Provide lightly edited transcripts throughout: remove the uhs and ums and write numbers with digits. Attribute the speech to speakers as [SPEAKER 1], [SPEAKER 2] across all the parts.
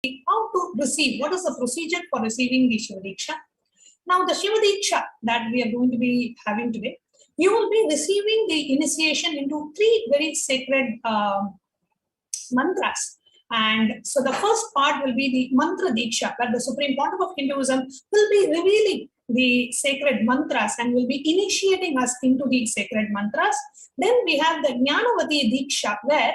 [SPEAKER 1] how to receive, what is the procedure for receiving the Shiva Deeksha. Now, the Shiva Deeksha that we are going to be having today, you will be receiving the initiation into three very sacred mantras. And so the first part will be the mantra Deeksha, where the Supreme Pontiff of Hinduism will be revealing the sacred mantras and will be initiating us into the sacred mantras. Then we have the Jnanavati Deeksha, where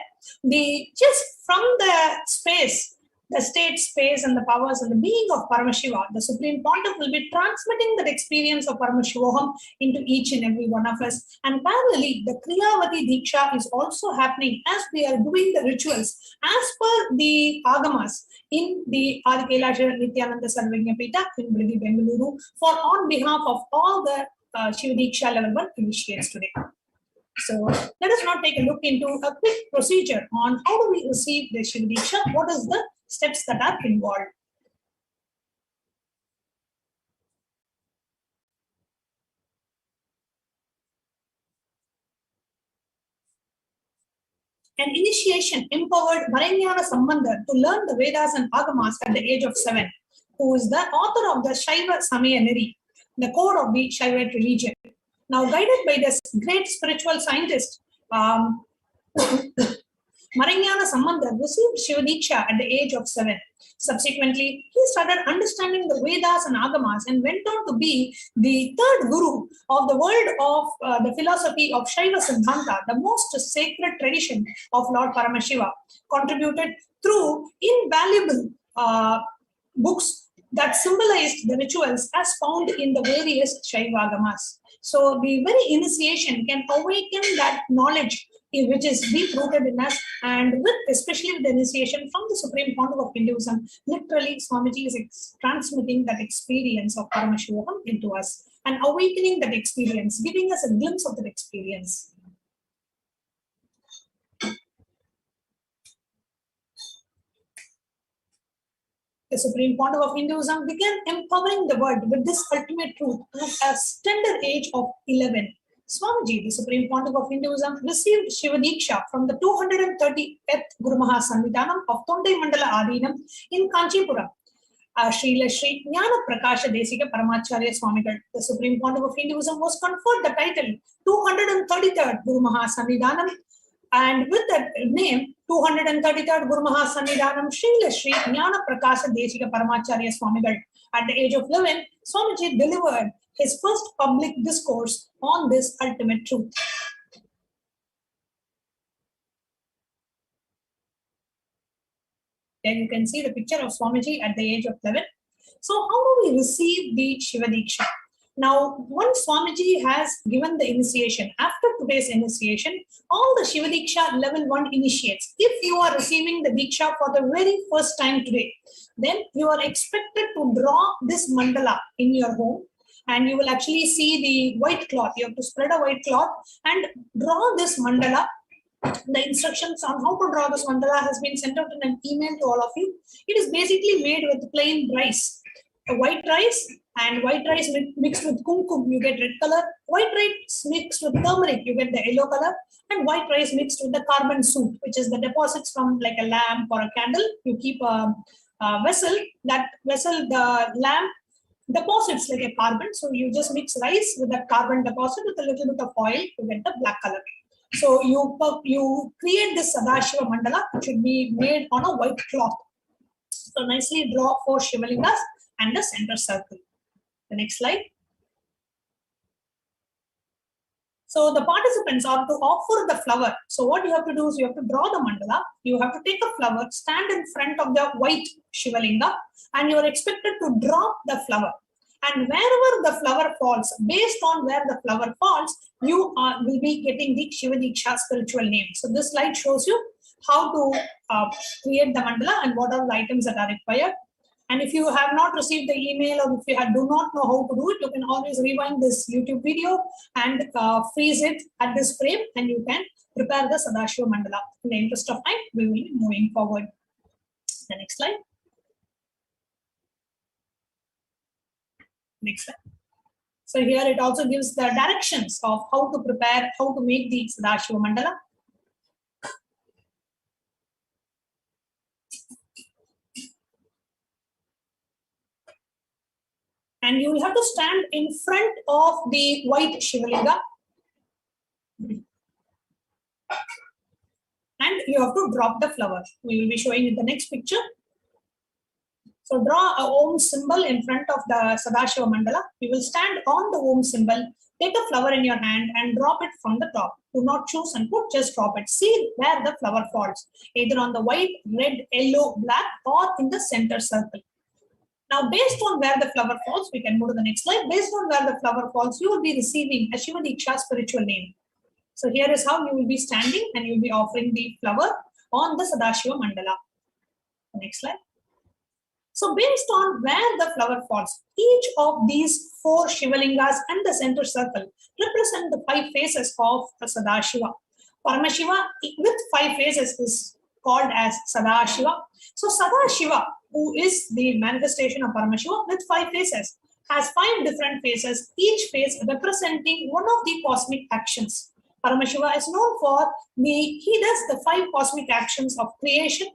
[SPEAKER 1] just from the space, the state space and the powers and the being of Paramashiva, the Supreme Pontiff will be transmitting that experience of Paramashivoham into each and every one of us. And parallelly, the Kriyavati Deeksha is also happening as we are doing the rituals as per the Agamas in the HDH Nithyananda Paramashivam in Bengaluru on behalf of all the Shiva Deeksha level 1 initiates today. So let us now take a look into a quick procedure on how do we receive the Shiva Deeksha, what is the steps that are involved. An initiation empowered Marignana Sambandha to learn the Vedas and Agamas at the age of 7, who is the author of the Shiva Samaya Neri, the code of the Shaivite religion. Now, guided by this great spiritual scientist, Marignana Sambandha received Shiva Deeksha at the age of 7. Subsequently, he started understanding the Vedas and Agamas and went on to be the third guru of the world of the philosophy of Shiva Siddhanta, the most sacred tradition of Lord Paramashiva, contributed through invaluable books that symbolized the rituals as found in the various Shiva Agamas. So the very initiation can awaken that knowledge which is deep-rooted in us, and with especially with the initiation from the Supreme Pontiff of Hinduism, literally Swamiji is transmitting that experience of Paramashivoham into us and awakening that experience, giving us a glimpse of that experience. The Supreme Pontiff of Hinduism began empowering the world with this ultimate truth at a tender age of 11. Swamiji, the Supreme Pontiff of Hinduism, received Shiva Deeksha from the 230th Guru Maha Sannidhanam of Tondai Mandala Adinam in Kanchipuram. Srila Sri Jnana Prakasha Desika Paramacharya Swamigal, the Supreme Pontiff of Hinduism, was conferred the title 233rd Guru Maha Sannidhanam, and with that name, 233rd Guru Maha Sannidhanam, Srila Sri Jnana Prakasha Desika Paramacharya Swamigal. At the age of 11, Swamiji delivered his first public discourse on this ultimate truth. There you can see the picture of Swamiji at the age of 11. So how do we receive the Shiva Deeksha? Now, once Swamiji has given the initiation, after today's initiation, all the Shiva Deeksha level 1 initiates, if you are receiving the Deeksha for the very first time today, then you are expected to draw this mandala in your home. And you will actually see the white cloth. You have to spread a white cloth and draw this mandala. The instructions on how to draw this mandala has been sent out in an email to all of you. It is basically made with plain rice. A white rice and white rice mixed with kumkum, you get red color. White rice mixed with turmeric, you get the yellow color. And white rice mixed with the carbon soot, which is the deposits from like a lamp or a candle. You keep a vessel. That vessel, the lamp, deposits like a carbon, so you just mix rice with that carbon deposit with a little bit of oil to get the black color. So you create this Sadashiva mandala, which should be made on a white cloth. So nicely draw 4 Shivalingas and the center circle. The next slide. So the participants are to offer the flower. So what you have to do is you have to draw the mandala. You have to take a flower, stand in front of the white Shivalinga, and you are expected to drop the flower. And wherever the flower falls, based on where the flower falls, you will be getting the Shiva Deeksha spiritual name. So this slide shows you how to create the mandala and what are the items that are required. And if you have not received the email or if you do not know how to do it, you can always rewind this YouTube video and freeze it at this frame and you can prepare the Sadashiva mandala. In the interest of time, we will be moving forward. The next slide. Next slide. So here it also gives the directions of how to prepare, how to make the Sadashiva mandala. And you will have to stand in front of the white Shivalinga. And you have to drop the flower. We will be showing in the next picture. So draw a Om symbol in front of the Sadashiva Mandala. You will stand on the Om symbol, take a flower in your hand and drop it from the top. Do not choose and put, just drop it. See where the flower falls, either on the white, red, yellow, black, or in the center circle. Now, based on where the flower falls, we can move to the next slide. Based on where the flower falls, you will be receiving a Shiva Deeksha spiritual name. So here is how you will be standing and you will be offering the flower on the Sadashiva Mandala. Next slide. So based on where the flower falls, each of these 4 Shivalingas and the center circle represent the 5 faces of the Sadashiva. Paramashiva with 5 faces is called as Sadashiva. So Sadashiva, who is the manifestation of Paramashiva with 5 faces, has 5 different faces, each face representing one of the cosmic actions. Paramashiva is known for he does the 5 cosmic actions of creation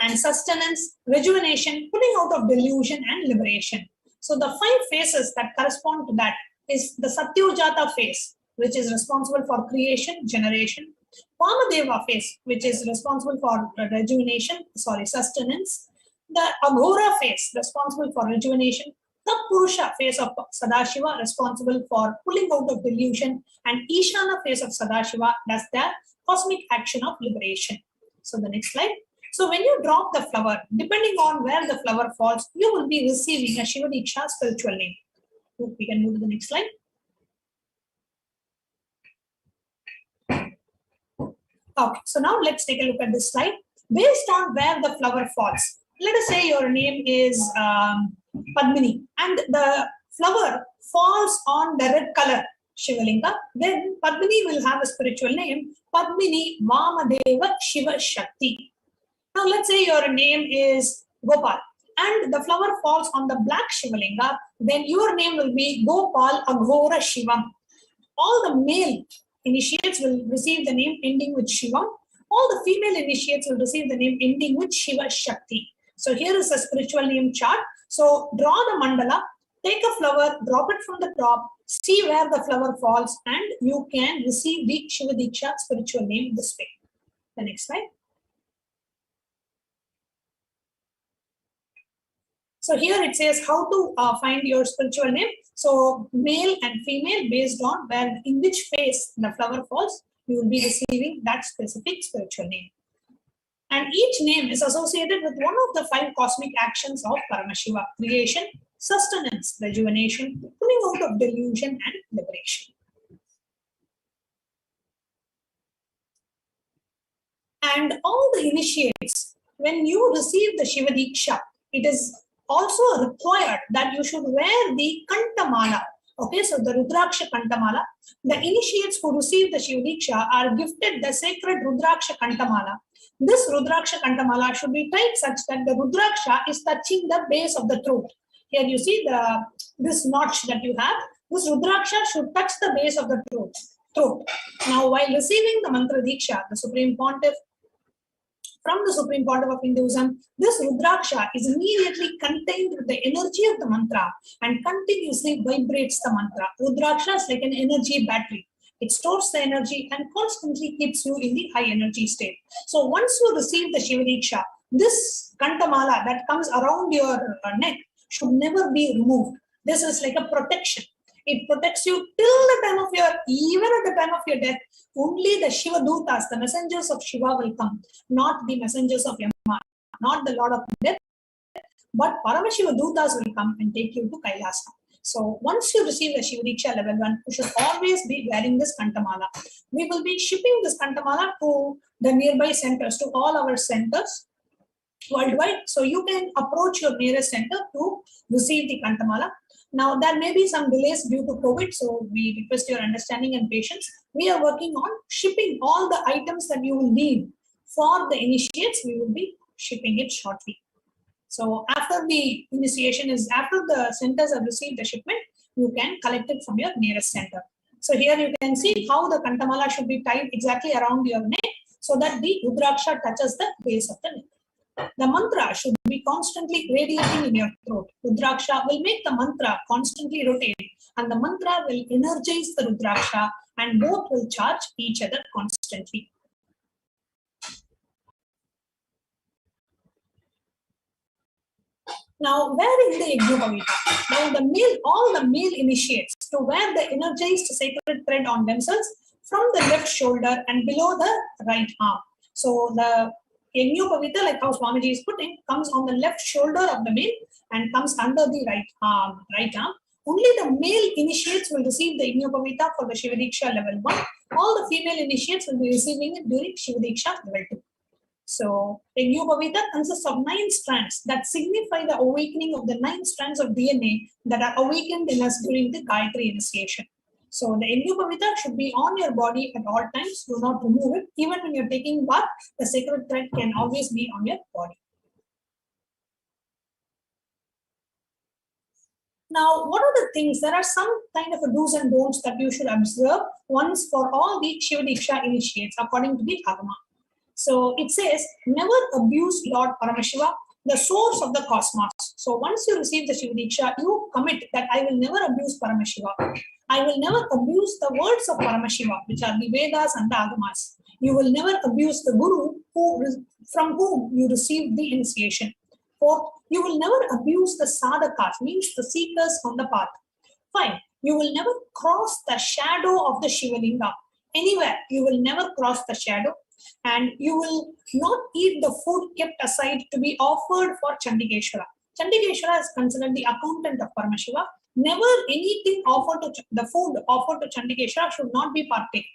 [SPEAKER 1] and sustenance, rejuvenation, pulling out of delusion and liberation. So the 5 faces that correspond to that is the Satyojata phase, which is responsible for creation, generation, Vamadeva phase, which is responsible for sustenance, the Aghora phase, responsible for rejuvenation, the Purusha phase of Sadashiva, responsible for pulling out of delusion, and Ishana phase of Sadashiva does the cosmic action of liberation. So the next slide. So when you drop the flower, depending on where the flower falls, you will be receiving a Shiva Deeksha spiritual name. We can move to the next slide. Okay, so now let's take a look at this slide. Based on where the flower falls, let us say your name is Padmini and the flower falls on the red color Shivalinga, then Padmini will have a spiritual name, Padmini Vamadeva Shiva Shakti. Now let's say your name is Gopal and the flower falls on the black Shivalinga, then your name will be Gopal Aghora Shivam. All the male initiates will receive the name ending with Shiva. All the female initiates will receive the name ending with Shiva Shakti. So here is a spiritual name chart. So draw the mandala, take a flower, drop it from the top, see where the flower falls, and you can receive the Shiva Deeksha spiritual name this way. The next slide. So here it says how to find your spiritual name. So male and female, based on where in which phase the flower falls, you will be receiving that specific spiritual name. And each name is associated with one of the 5 cosmic actions of Paramashiva: creation, sustenance, rejuvenation, pulling out of delusion, and liberation. And all the initiates, when you receive the Shiva Deeksha, it is also required that you should wear the Kantamala. Okay, so the Rudraksha Kantamala. The initiates who receive the Shiva Deeksha are gifted the sacred Rudraksha Kantamala. This Rudraksha Kantamala should be tied such that the Rudraksha is touching the base of the throat. Here you see this notch that you have. This Rudraksha should touch the base of the throat. Now, while receiving the Mantra Deeksha, the Supreme Pontiff, from the Supreme Pontiff of Hinduism, this Rudraksha is immediately contained with the energy of the mantra and continuously vibrates the mantra. Rudraksha is like an energy battery. It stores the energy and constantly keeps you in the high energy state. So once you receive the Shiva Deeksha, this Kantamala that comes around your neck should never be removed. This is like a protection. It protects you till the time of even at the time of your death. Only the Shiva Dutas, the messengers of Shiva will come, not the messengers of Yama, not the Lord of Death, but Paramashiva Dutas will come and take you to Kailasa. So once you receive the Shiva Deeksha level 1, you should always be wearing this Kantamala. We will be shipping this Kantamala to the nearby centers, to all our centers worldwide. So you can approach your nearest center to receive the Kantamala. Now, there may be some delays due to COVID, so we request your understanding and patience. We are working on shipping all the items that you will need for the initiates. We will be shipping it shortly. So after the initiation after the centers have received the shipment, you can collect it from your nearest center. So here you can see how the Kantamala should be tied exactly around your neck so that the Rudraksha touches the base of the neck. The mantra should be constantly radiating in your throat. Rudraksha will make the mantra constantly rotate, and the mantra will energize the Rudraksha, and both will charge each other constantly. Now, where is the Yajnopavita? Now, all the male initiates to wear the energized sacred thread on themselves from the left shoulder and below the right arm. So, the Yajnopavita, like how Swamiji is putting, comes on the left shoulder of the male and comes under the right arm. Only the male initiates will receive the Yajnopavita for the Shiva Deeksha level 1. All the female initiates will be receiving it during Shiva Deeksha level 2. So, Yajnopavita consists of 9 strands that signify the awakening of the 9 strands of DNA that are awakened in us during the Gayatri initiation. So, the Yajnopavita should be on your body at all times. Do not remove it. Even when you're taking bath, the sacred thread can always be on your body. Now, what are the things? There are some kind of a do's and don'ts that you should observe once for all the Shiva Deeksha initiates according to the Agama. So it says, never abuse Lord Paramashiva, the source of the cosmos. So once you receive the Shiva Deeksha, you commit that I will never abuse Paramashiva. I will never abuse the words of Paramashiva, which are the Vedas and the Agamas. You will never abuse the Guru from whom you received the initiation. Fourth, you will never abuse the sadhakas, means the seekers on the path. 5. You will never cross the shadow of the Shivalinga. Anywhere, you will never cross the shadow. And you will not eat the food kept aside to be offered for Chandikeshwara. Chandikeshwara is considered the accountant of Paramashiva. Never anything offered to the food offered to Chandikeshwara should not be partaken.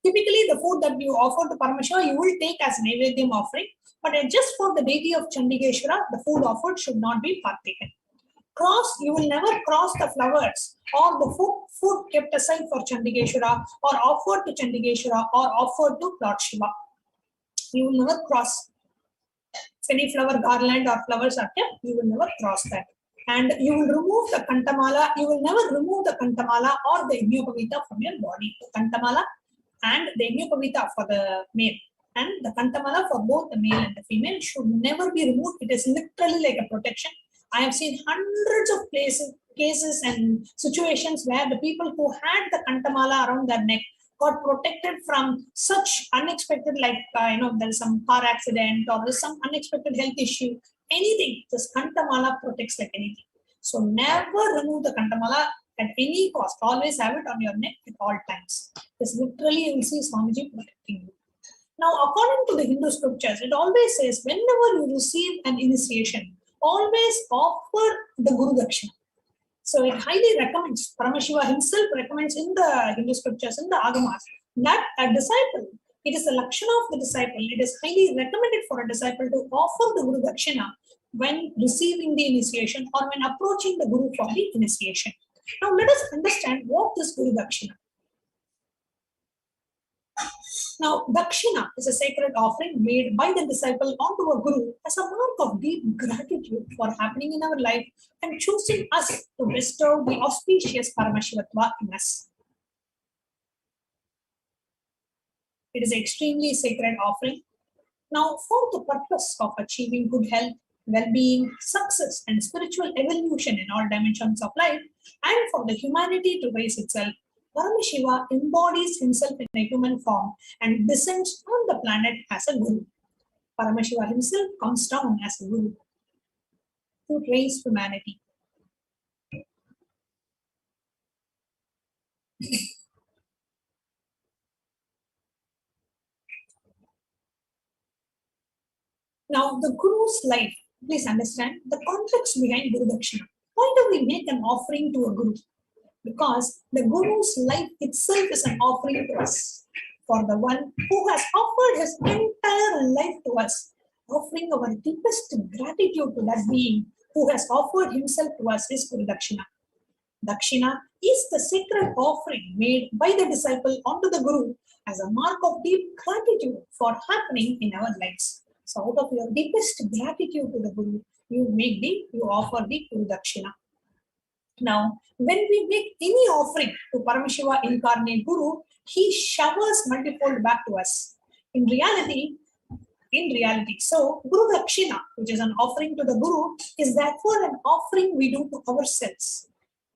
[SPEAKER 1] Typically, the food that you offer to Paramashiva, you will take as Naivedyam offering, but just for the deity of Chandikeshwara, the food offered should not be partaken. You will never cross the flowers or the food kept aside for Chandikeshwara or offered to Chandikeshwara or offered to Lord Shiva. You will never cross. If any flower garland or flowers are kept, you will never cross that. And you will remove the Kantamala. You will never remove the Kantamala or the Yajnopavita from your body. The Kantamala and the Yajnopavita for the male and the Kantamala for both the male and the female should never be removed. It is literally like a protection. I have seen hundreds of cases and situations where the people who had the Kantamala around their neck got protected from such unexpected, like, there's some car accident or there's some unexpected health issue, anything. This Kantamala protects like anything. So never remove the Kantamala at any cost. Always have it on your neck at all times. This literally you will see Swamiji protecting you. Now, according to the Hindu scriptures, it always says, whenever you receive an initiation, always offer the Guru Dakshina. So it highly recommends, Paramashiva himself recommends in the Hindu scriptures, in the Agamas, that a disciple, it is the Lakshana of the disciple, it is highly recommended for a disciple to offer the Guru Dakshina when receiving the initiation or when approaching the Guru for the initiation. Now let us understand what is Guru Dakshina. Now, Dakshina is a sacred offering made by the disciple onto a Guru as a mark of deep gratitude for happening in our life and choosing us to bestow the auspicious Paramashivatva in us. It is an extremely sacred offering. Now, for the purpose of achieving good health, well-being, success, and spiritual evolution in all dimensions of life, and for the humanity to raise itself, Paramashiva embodies himself in a human form and descends on the planet as a Guru. Paramashiva himself comes down as a Guru to raise humanity. Now, the Guru's life, please understand the context behind Guru Dakshina. Why do we make an offering to a Guru? Because the Guru's life itself is an offering to us. For the one who has offered his entire life to us, offering our deepest gratitude to that being who has offered himself to us is Guru Dakshina. Dakshina is the sacred offering made by the disciple onto the Guru as a mark of deep gratitude for happening in our lives. So out of your deepest gratitude to the Guru, you offer the Guru Dakshina. Now, when we make any offering to Paramashiva incarnate Guru, he showers multifold back to us. In reality, in reality. So Guru Dakshina, which is an offering to the Guru, is therefore an offering we do to ourselves.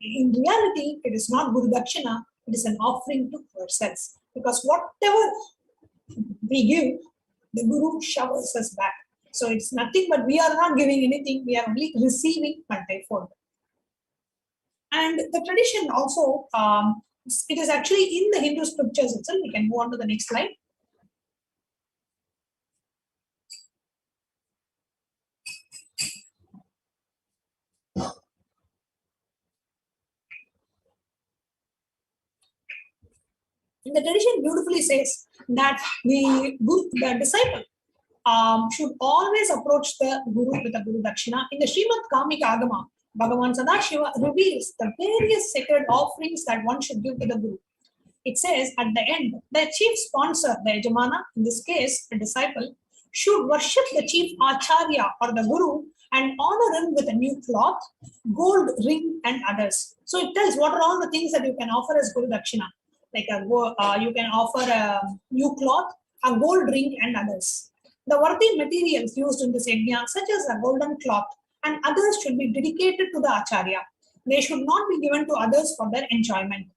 [SPEAKER 1] In reality, it is not Guru Dakshina, it is an offering to ourselves. Because whatever we give, the Guru showers us back. So it's nothing but we are not giving anything, we are only receiving multifold. And the tradition also, it is actually in the Hindu scriptures itself. We can move on to the next slide. And the tradition beautifully says that the disciple should always approach the Guru with a Guru Dakshina. In the Srimad Kamika Agama, Bhagavan Sadashiva reveals the various sacred offerings that one should give to the Guru. It says at the end, the chief sponsor, the Yajamana, in this case, the disciple, should worship the chief Acharya or the Guru and honor him with a new cloth, gold ring, and others. So it tells what are all the things that you can offer as Guru Dakshina. Like you can offer a new cloth, a gold ring, and others. The worthy materials used in this yajna, such as a golden cloth and others, should be dedicated to the Acharya. They should not be given to others for their enjoyment.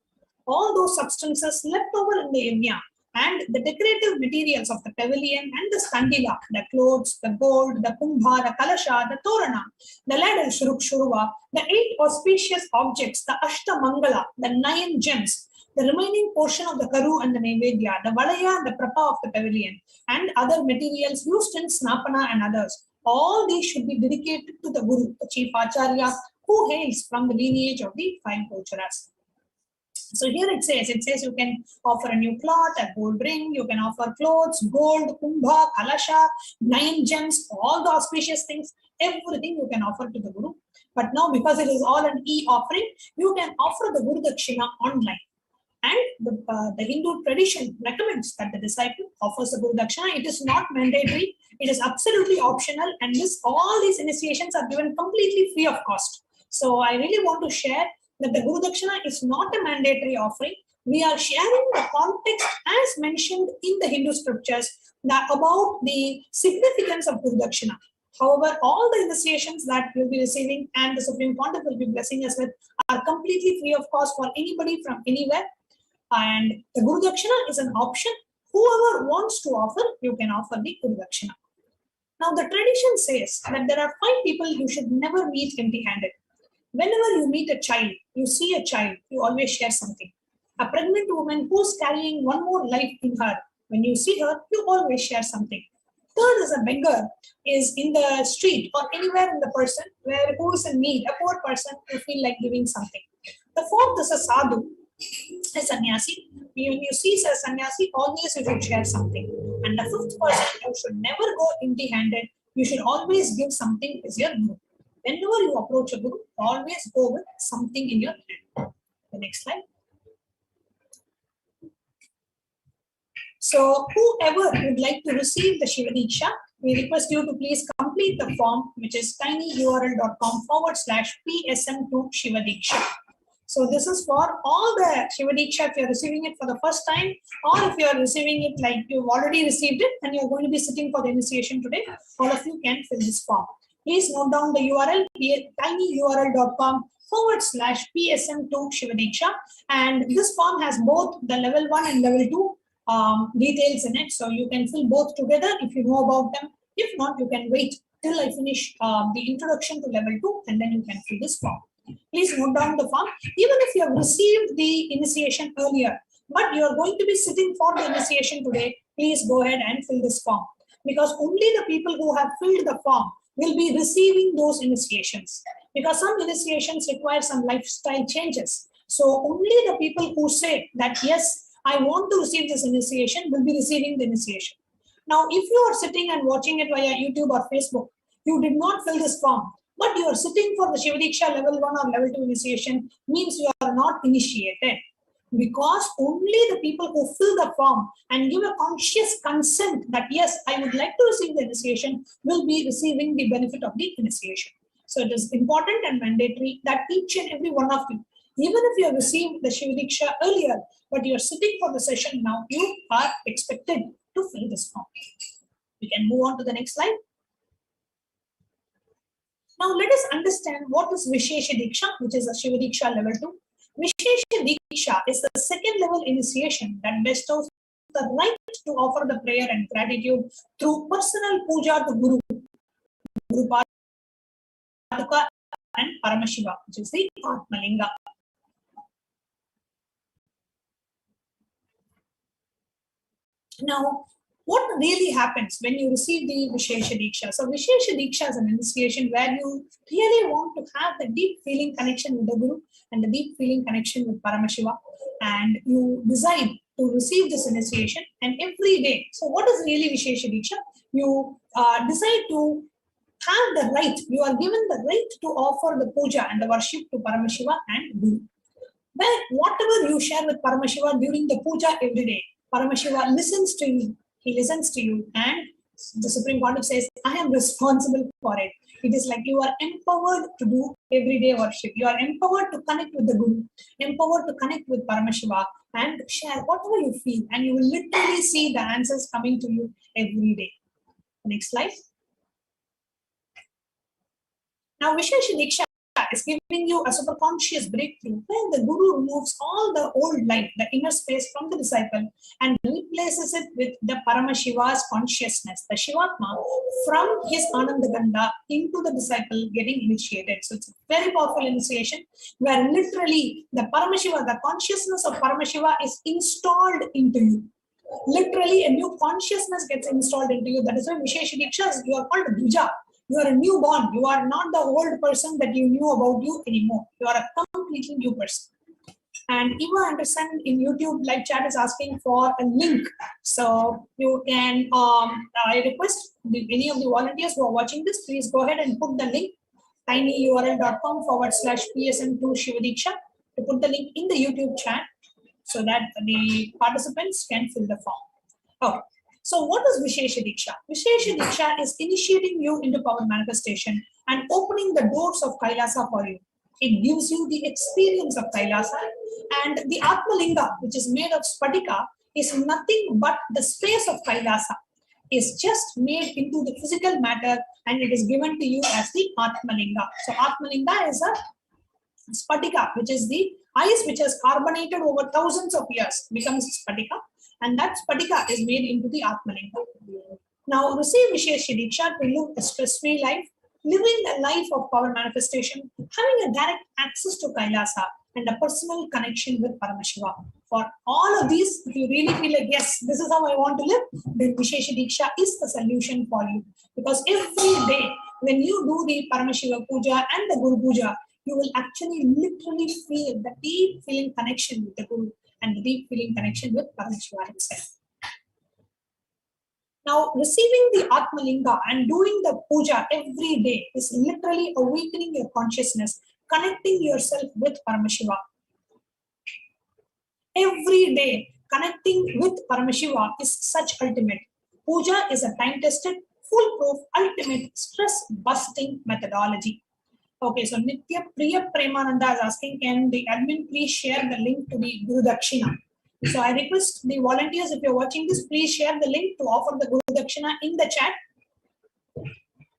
[SPEAKER 1] All those substances left over in the yajna and the decorative materials of the pavilion and the standila, the clothes, the gold, the kumbha, the kalasha, the torana, the ladle, shuruk shuruva, the 8 auspicious objects, the ashta mangala, the 9 gems, the remaining portion of the karu and the nevedya, the valaya and the prapa of the pavilion, and other materials used in snapana and others. All these should be dedicated to the Guru, the chief Acharya, who hails from the lineage of the 5 Gocharas. So here it says you can offer a new cloth, a gold ring, you can offer clothes, gold, kumbha, kalasha, 9 gems, all the auspicious things, everything you can offer to the Guru. But now because it is all an e-offering, you can offer the Guru Dakshina online. And the Hindu tradition recommends that the disciple offers a Guru Dakshina. It is not mandatory, it is absolutely optional, and all these initiations are given completely free of cost. So I really want to share that the Guru Dakshina is not a mandatory offering. We are sharing the context as mentioned in the Hindu scriptures about the significance of Guru Dakshina. However, all the initiations that we'll be receiving and the Supreme Pontiff will be blessing us with are completely free of cost for anybody from anywhere. And the Guru Dakshina is an option. Whoever wants to offer, you can offer the Guru Dakshina. Now, the tradition says that there are 5 people you should never meet empty-handed. Whenever you meet a child, you see a child, you always share something. A pregnant woman who's carrying one more life in her, when you see her, you always share something. Third is a beggar is in the street or anywhere in the person who is in need, a poor person who feel like giving something. The fourth is a sadhu, a sannyasi. When you see a sannyasi, always you should share something. And the 5th person, you should never go empty-handed. You should always give something as your guru. Whenever you approach a Guru, always go with something in your hand. The next slide. So whoever would like to receive the Shiva Deeksha, we request you to please complete the form, which is tinyurl.com/PSM2 Shiva Deeksha. So this is for all the Shiva Deeksha if you're receiving it for the first time, or if you're receiving it like you've already received it and you're going to be sitting for the initiation today, all of you can fill this form. Please note down the URL, tinyurl.com/PSM2 Shiva Deeksha. And this form has both the level 1 and level 2 details in it. So you can fill both together if you know about them. If not, you can wait till I finish the introduction to level 2 and then you can fill this form. Please note down the form. Even if you have received the initiation earlier, but you are going to be sitting for the initiation today, please go ahead and fill this form. Because only the people who have filled the form will be receiving those initiations, because some initiations require some lifestyle changes. So only the people who say that, yes, I want to receive this initiation will be receiving the initiation. Now, if you are sitting and watching it via YouTube or Facebook, you did not fill this form, but you are sitting for the Shiva Deeksha level 1 or level 2 initiation, means you are not initiated. Because only the people who fill the form and give a conscious consent that yes, I would like to receive the initiation will be receiving the benefit of the initiation. So it is important and mandatory that each and every one of you, even if you have received the Shiva Deeksha earlier, but you are sitting for the session now, you are expected to fill this form. We can move on to the next slide. Now let us understand what is Vishesha Deeksha, which is a Shiva Deeksha level 2. Vishesha Deeksha is the second level initiation that bestows the right to offer the prayer and gratitude through personal puja to Guru Paduka and Paramashiva, which is the Atmalinga. Now, what really happens when you receive the Vishesha Deeksha? So, Vishesha Deeksha is an initiation where you really want to have the deep feeling connection with the Guru and the deep feeling connection with Paramashiva, and you decide to receive this initiation. And every day, so what is really Vishesha Deeksha? You decide to have the right, you are given the right to offer the puja and the worship to Paramashiva and Guru. Well, whatever you share with Paramashiva during the puja every day, Paramashiva listens to you, he listens to you, and the Supreme Pontiff says, I am responsible for it. It is like you are empowered to do everyday worship. You are empowered to connect with the Guru, empowered to connect with Paramashiva and share whatever you feel, and you will literally see the answers coming to you every day. Next slide. Now, Vishesha Deeksha is giving you a superconscious breakthrough when the Guru removes all the old light, the inner space from the disciple, and replaces it with the Paramashiva's consciousness, the Shivatma, from his Anandaganda into the disciple getting initiated. So it's a very powerful initiation where literally the Paramashiva, the consciousness of Paramashiva is installed into you. Literally a new consciousness gets installed into you. That is why Vishesha Deeksha, you are called Dvija. You are a newborn. You are not the old person that you knew about you anymore. You are a completely new person. And Eva Anderson in YouTube live chat is asking for a link. So you can, I request any of the volunteers who are watching this, please go ahead and put the link, tinyurl.com/PSN2 Shiva Deeksha, to put the link in the YouTube chat so that the participants can fill the form. Okay. So what is Vishesha Deeksha? Vishesha Deeksha is initiating you into power manifestation and opening the doors of Kailasa for you. It gives you the experience of Kailasa, and the Atmalinga, which is made of Spatika, is nothing but the space of Kailasa. Is just made into the physical matter, and it is given to you as the Atmalinga. So Atmalinga is a Spatika, which is the ice which has carbonated over thousands of years, becomes Spatika. And that Spatika is made into the Atmalinga. Now, receive Vishesha Deeksha to live a stress-free life, living a life of power manifestation, having a direct access to Kailasa, and a personal connection with Paramashiva. For all of these, if you really feel like, yes, this is how I want to live, then Vishesha Deeksha is the solution for you. Because every day, when you do the Paramashiva Puja and the Guru Puja, you will actually literally feel the deep feeling connection with the Guru and the deep feeling connection with Paramashiva himself. Now, receiving the Atmalinga and doing the puja every day is literally awakening your consciousness, connecting yourself with Paramashiva. Every day, connecting with Paramashiva is such ultimate. Puja is a time-tested, foolproof, ultimate, stress-busting methodology. Okay, so Nitya Priya Premananda is asking, can the admin please share the link to the Guru Dakshina? So I request the volunteers, if you're watching this, please share the link to offer the Guru Dakshina in the chat.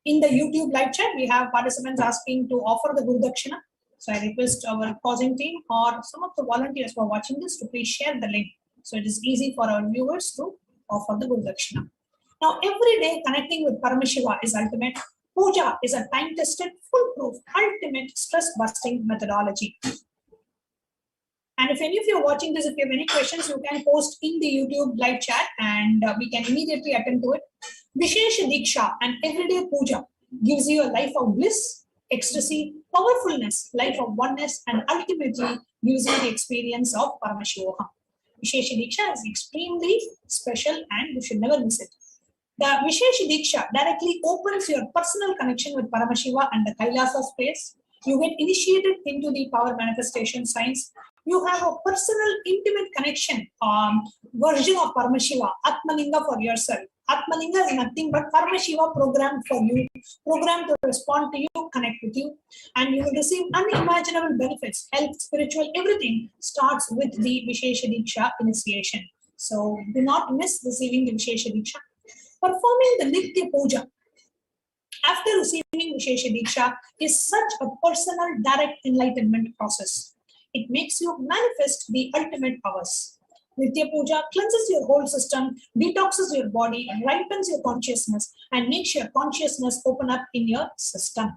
[SPEAKER 1] In the YouTube live chat, we have participants asking to offer the Guru Dakshina. So I request our causing team or some of the volunteers who are watching this to please share the link. So it is easy for our viewers to offer the Guru Dakshina. Now, every day connecting with Paramashiva is ultimate. Puja is a time-tested, foolproof, ultimate stress-busting methodology. And if any of you are watching this, if you have any questions, you can post in the YouTube live chat and we can immediately attend to it. Vishesha Deeksha and everyday puja gives you a life of bliss, ecstasy, powerfulness, life of oneness, and ultimately gives you the experience of Paramashivoham. Vishesha Deeksha is extremely special and you should never miss it. The Vishesha Deeksha directly opens your personal connection with Paramashiva and the Kailasa space. You get initiated into the power manifestation science. You have a personal, intimate connection, version of Paramashiva, Atmalinga for yourself. Atmalinga is nothing but Paramashiva programmed for you, programmed to respond to you, connect with you, and you will receive unimaginable benefits, health, spiritual, everything starts with the Vishesha Deeksha initiation. So do not miss receiving the Vishesha Deeksha. Performing the Nitya Puja after receiving Vishesha Deeksha is such a personal, direct enlightenment process. It makes you manifest the ultimate powers. Nitya Puja cleanses your whole system, detoxes your body, ripens your consciousness, and makes your consciousness open up in your system.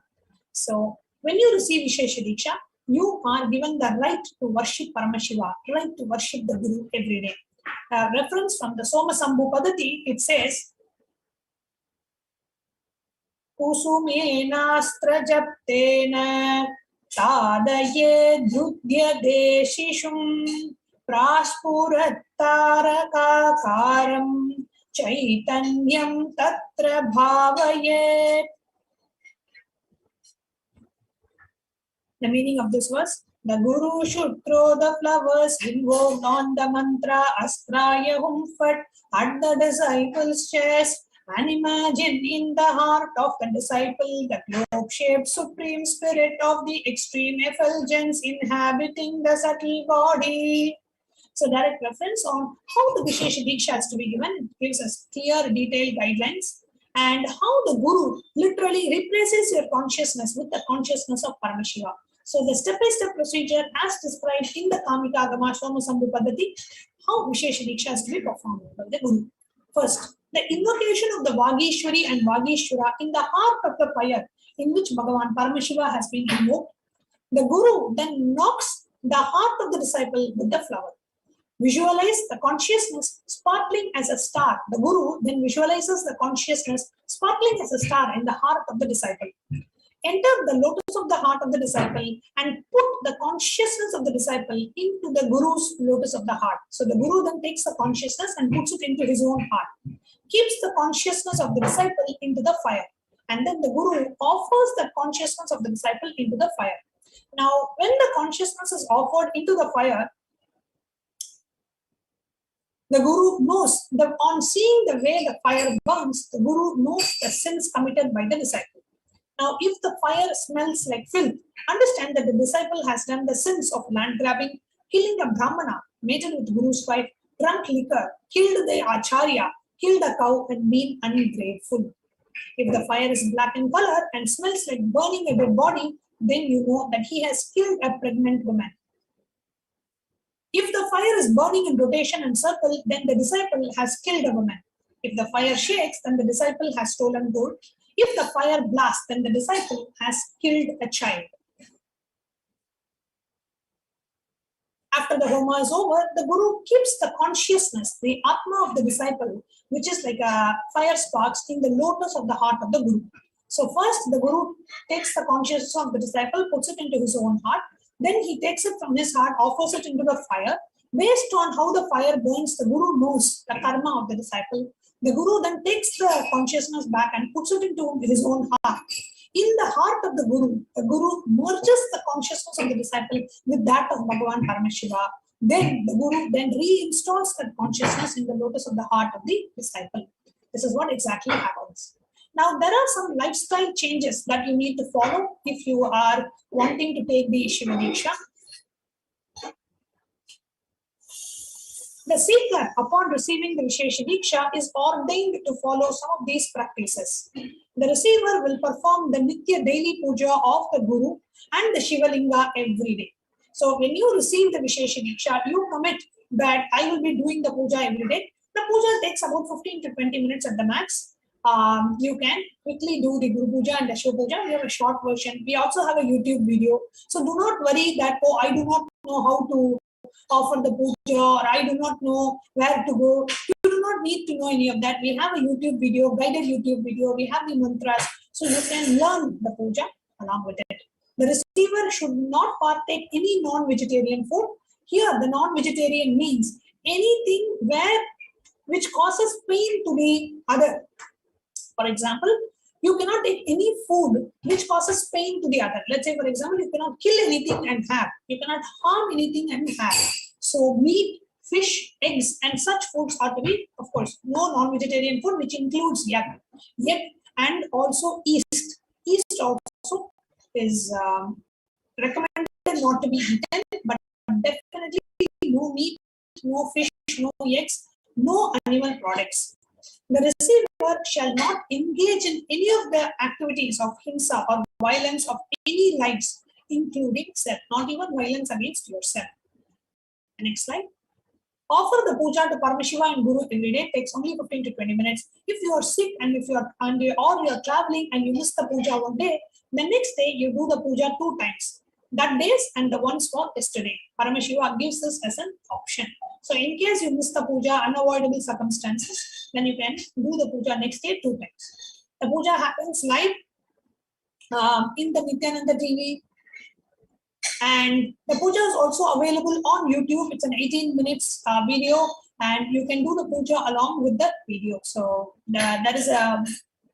[SPEAKER 1] So, when you receive Vishesha Deeksha, you are given the right to worship Paramashiva, right to worship the Guru every day. A reference from the Soma Sambhu Padati, it says, कुसुमेनास्त्रजप्तेन सादये धृद्यदेशिषुं प्रास्फुरत्तारकाकारं चैतन्यं तत्र भावयेत्. The meaning of this verse: the Guru should throw the flowers invoked on the mantra Astraya Hum Fat at the disciples' chest, and imagine in the heart of the disciple the globe-shaped supreme spirit of the extreme effulgence inhabiting the subtle body. So direct reference on how the Vishesha Deeksha has to be given. It gives us clear, detailed guidelines, and how the Guru literally replaces your consciousness with the consciousness of Paramashiva. So the step-by-step procedure as described in the Kamika Agama Soma Sambhu Padati, how Vishesha Deeksha has to be performed by the Guru. First, the invocation of the Vagishwari and Vagishwara in the heart of the fire in which Bhagavan Paramashiva has been invoked. The Guru then knocks the heart of the disciple with the flower. Visualize the consciousness sparkling as a star. The Guru then visualizes the consciousness sparkling as a star in the heart of the disciple. Enter the lotus of the heart of the disciple and put the consciousness of the disciple into the Guru's lotus of the heart. So the Guru then takes the consciousness and puts it into his own heart, keeps the consciousness of the disciple into the fire, and then the Guru offers the consciousness of the disciple into the fire. Now, when the consciousness is offered into the fire, the Guru knows that on seeing the way the fire burns, the Guru knows the sins committed by the disciple. Now, if the fire smells like filth, understand that the disciple has done the sins of land grabbing, killing a Brahmana, mated with Guru's wife, drunk liquor, killed the Acharya, killed a cow, and been ungrateful. If the fire is black in color and smells like burning a dead body, then you know that he has killed a pregnant woman. If the fire is burning in rotation and circle, then the disciple has killed a woman. If the fire shakes, then the disciple has stolen gold. If the fire blasts, then the disciple has killed a child. After the Homa is over, the Guru keeps the consciousness, the Atma of the disciple, which is like a fire sparks, in the lotus of the heart of the Guru. So first, the Guru takes the consciousness of the disciple, puts it into his own heart. Then he takes it from his heart, offers it into the fire. Based on how the fire burns, the Guru knows the karma of the disciple. The Guru then takes the consciousness back and puts it into his own heart. In the heart of the Guru merges the consciousness of the disciple with that of Bhagavan Paramashiva. Then the Guru then reinstalls that consciousness in the lotus of the heart of the disciple. This is what exactly happens. Now, there are some lifestyle changes that you need to follow if you are wanting to take the Shiva Deeksha. The seeker, upon receiving the Vishesha Deeksha, is ordained to follow some of these practices. The receiver will perform the Nitya daily puja of the Guru and the Shiva Linga every day. So, when you receive the Vishesha Deeksha, you commit that I will be doing the puja every day. The puja takes about 15 to 20 minutes at the max. You can quickly do the Guru Puja and the Shiva Puja. We have a short version. We also have a YouTube video. So do not worry that, oh, I do not know how to offer the puja, or I do not know where to go. You do not need to know any of that. We have a YouTube video, guided YouTube video. We have the mantras. So you can learn the puja along with it. The receiver should not partake any non-vegetarian food. Here, the non-vegetarian means anything which causes pain to the other. For example, you cannot take any food which causes pain to the other. Let's say, for example, you cannot kill anything and have. You cannot harm anything and have. So meat, fish, eggs, and such foods are to be, of course, no non-vegetarian food, which includes yet, and also yeast. Yeast also is recommended not to be eaten, but definitely no meat, no fish, no eggs, no animal products. The receiver shall not engage in any of the activities of himsa or violence of any lives, including self, not even violence against yourself. Next slide. Offer the puja to Paramashiva and Guru every day. It takes only 15 to 20 minutes. If you are sick and if you are traveling and you miss the puja one day, the next day you do the puja 2 times. That days and the ones for yesterday. Paramashiva gives this as an option. So in case you miss the puja, unavoidable circumstances, then you can do the puja next day 2 times. The puja happens live in the Nithyananda TV. And the puja is also available on YouTube. It's an 18 minutes video, and you can do the puja along with the video. So there is a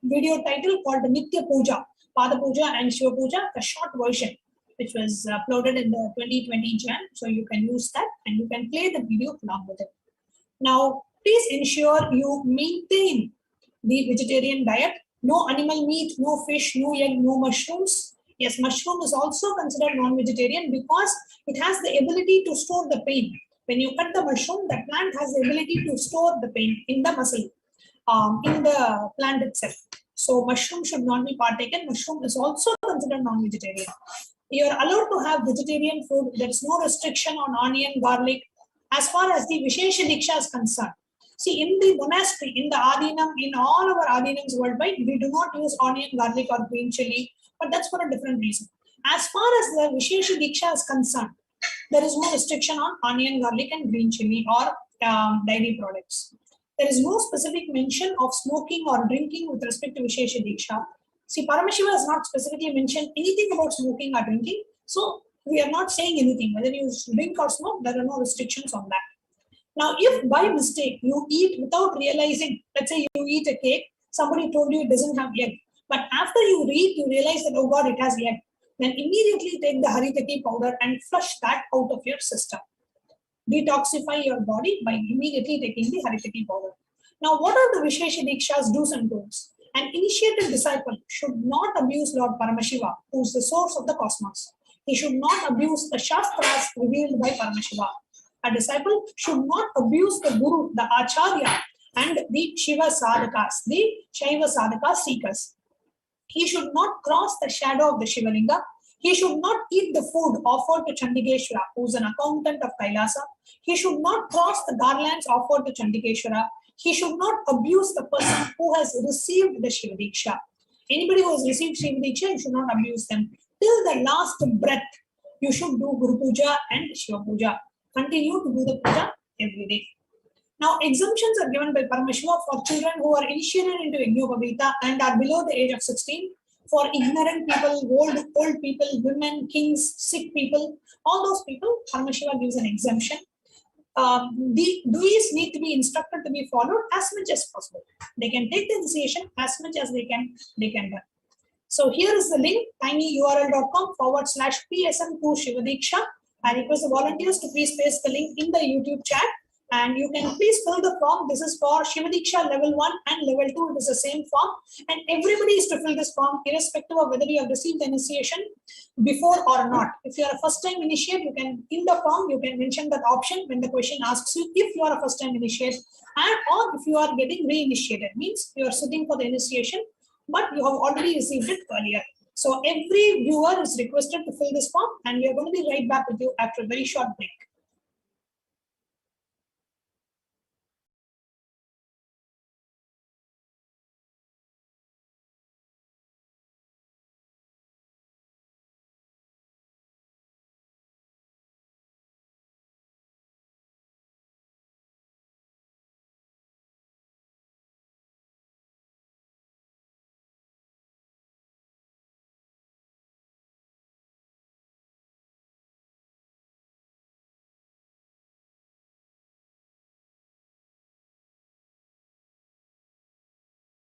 [SPEAKER 1] video title called the Nitya Puja, Pada Puja and Shiva Puja, the short version, which was uploaded in the 2020 Jan. So you can use that and you can play the video along with it. Now, please ensure you maintain the vegetarian diet. No animal meat, no fish, no egg, no mushrooms. Yes, mushroom is also considered non-vegetarian because it has the ability to store the pain. When you cut the mushroom, the plant has the ability to store the pain in the muscle, in the plant itself. So mushroom should not be partaken. Mushroom is also considered non-vegetarian. You are allowed to have vegetarian food. There is no restriction on onion, garlic. As far as the Vishesha Deeksha is concerned, see, in the monastery, in the Adinam, in all our Adinams worldwide, we do not use onion, garlic or green chili, but that's for a different reason. As far as the Vishesha Deeksha is concerned, there is no restriction on onion, garlic and green chili or dairy products. There is no specific mention of smoking or drinking with respect to Vishesha Deeksha. See, Paramashiva has not specifically mentioned anything about smoking or drinking, so we are not saying anything. Whether you drink or smoke, there are no restrictions on that. Now, if by mistake you eat without realizing, let's say you eat a cake, somebody told you it doesn't have egg, but after you eat, you realize that, oh God, it has egg, then immediately take the Haritaki powder and flush that out of your system. Detoxify your body by immediately taking the Haritaki powder. Now, what are the Vishesha Deeksha's do's and don'ts? An initiated disciple should not abuse Lord Paramashiva, who is the source of the cosmos. He should not abuse the Shastras revealed by Paramashiva. A disciple should not abuse the Guru, the Acharya, and the Shiva Sadhakas, the Shaiva Sadhaka seekers. He should not cross the shadow of the Shivalinga. He should not eat the food offered to Chandikeshwara, who is an accountant of Kailasa. He should not cross the garlands offered to Chandikeshwara. He should not abuse the person who has received the Shiva Deeksha. Anybody who has received Shiva Deeksha, you should not abuse them. Till the last breath, you should do Guru Puja and Shiva Puja. Continue to do the puja every day. Now, exemptions are given by Paramashiva for children who are initiated into Yajnopavita and are below the age of 16, for ignorant people, old people, women, kings, sick people, all those people, Paramashiva gives an exemption. The duties need to be instructed to be followed as much as possible. They can take the initiation as much as they can do. So here is the link, tinyurl.com/PSM2 Shiva Deeksha. I request the volunteers to please paste the link in the YouTube chat, and you can please fill the form. This is for Shiva Deeksha level 1 and level 2. It is the same form, and everybody is to fill this form irrespective of whether you have received the initiation before or not. If you are a first time initiate, you can, in the form, you can mention that option when the question asks you if you are a first time initiate, and or if you are getting reinitiated, means you are sitting for the initiation, but you have already received it earlier. So every viewer is requested to fill this form, and we are going to be right back with you after a very short break.